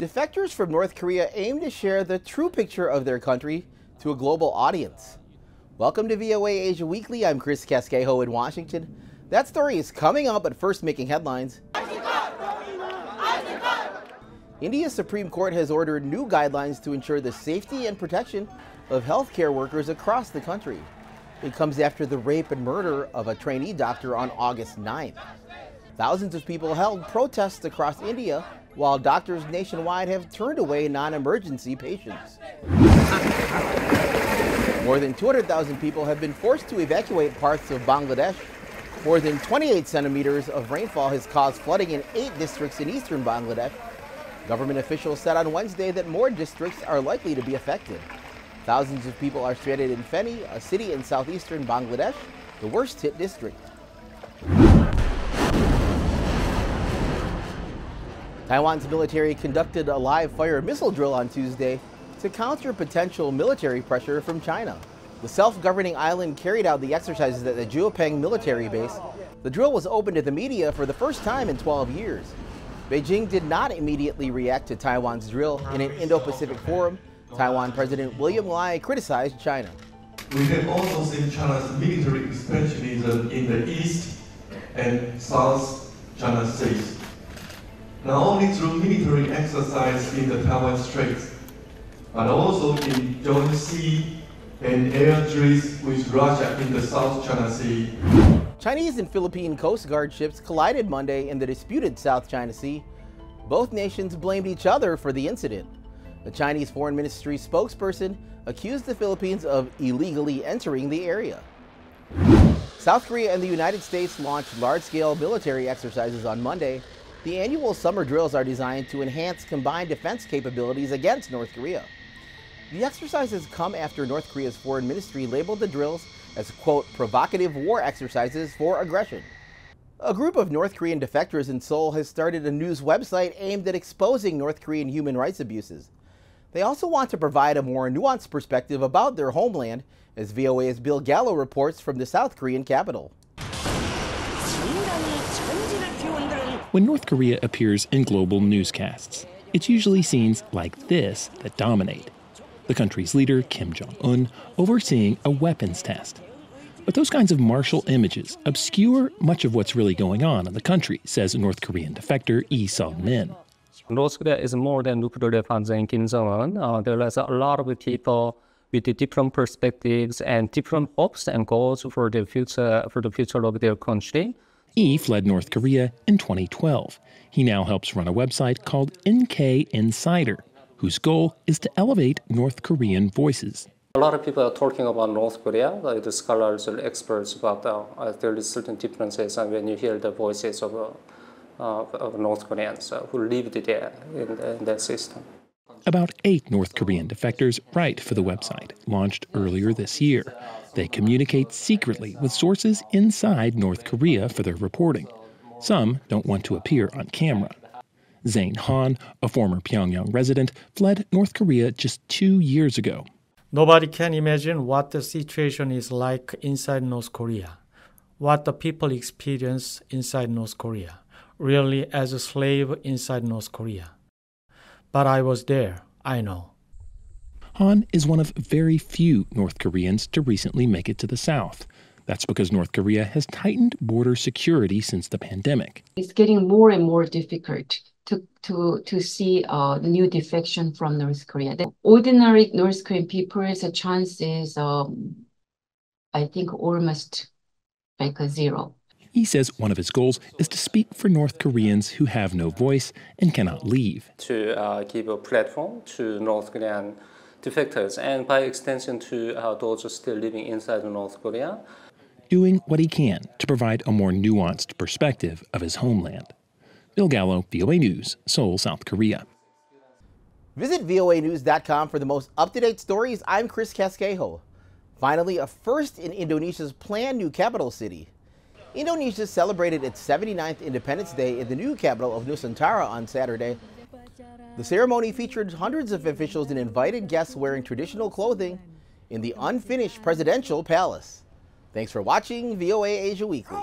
Defectors from North Korea aim to share the true picture of their country to a global audience. Welcome to VOA Asia Weekly. I'm Chris Casquejo in Washington. That story is coming up, but first making headlines. India's Supreme Court has ordered new guidelines to ensure the safety and protection of healthcare workers across the country. It comes after the rape and murder of a trainee doctor on August 9th. Thousands of people held protests across India, while doctors nationwide have turned away non-emergency patients. More than 200,000 people have been forced to evacuate parts of Bangladesh. More than 28 centimeters of rainfall has caused flooding in 8 districts in eastern Bangladesh. Government officials said on Wednesday that more districts are likely to be affected. Thousands of people are stranded in Feni, a city in southeastern Bangladesh, the worst hit district. Taiwan's military conducted a live-fire missile drill on Tuesday to counter potential military pressure from China. The self-governing island carried out the exercises at the Jiupeng military base. The drill was open to the media for the first time in 12 years. Beijing did not immediately react to Taiwan's drill. In an Indo-Pacific forum, Taiwan President William Lai criticized China. We have also seen China's military expansionism in the east and south China Seas. Not only through military exercise in the Taiwan Straits, but also in joint sea and air drills with Russia in the South China Sea. Chinese and Philippine Coast Guard ships collided Monday in the disputed South China Sea. Both nations blamed each other for the incident. The Chinese Foreign Ministry spokesperson accused the Philippines of illegally entering the area. South Korea and the United States launched large-scale military exercises on Monday. The annual summer drills are designed to enhance combined defense capabilities against North Korea. The exercises come after North Korea's foreign ministry labeled the drills as, quote, provocative war exercises for aggression. A group of North Korean defectors in Seoul has started a news website aimed at exposing North Korean human rights abuses. They also want to provide a more nuanced perspective about their homeland, as VOA's Bill Gallo reports from the South Korean capital. When North Korea appears in global newscasts, it's usually scenes like this that dominate. The country's leader, Kim Jong-un, overseeing a weapons test. But those kinds of martial images obscure much of what's really going on in the country, says North Korean defector Lee Sung-min. North Korea is more than nuclear weapons and Kim Jong-un. There is a lot of people with different perspectives and different hopes and goals for the future of their country. Lee fled North Korea in 2012. He now helps run a website called NK Insider, whose goal is to elevate North Korean voices. A lot of people are talking about North Korea, like the scholars or experts, but there is certain differences when you hear the voices of North Koreans who lived there in that system. About 8 North Korean defectors write for the website, launched earlier this year. They communicate secretly with sources inside North Korea for their reporting. Some don't want to appear on camera. Zain Han, a former Pyongyang resident, fled North Korea just 2 years ago. Nobody can imagine what the situation is like inside North Korea, what the people experience inside North Korea, really as a slave inside North Korea. But I was there, I know. Han is one of very few North Koreans to recently make it to the South. That's because North Korea has tightened border security since the pandemic. It's getting more and more difficult to see the new defection from North Korea. The ordinary North Korean people's chance is, I think, almost like a zero. He says one of his goals is to speak for North Koreans who have no voice and cannot leave. To give a platform to North Korean defectors and by extension to those still living inside North Korea. Doing what he can to provide a more nuanced perspective of his homeland. Bill Gallo, VOA News, Seoul, South Korea. Visit voanews.com for the most up-to-date stories. I'm Chris Casquejo. Finally, a first in Indonesia's planned new capital city. Indonesia celebrated its 79th Independence Day in the new capital of Nusantara on Saturday. The ceremony featured hundreds of officials and invited guests wearing traditional clothing in the unfinished presidential palace. Thanks for watching VOA Asia Weekly.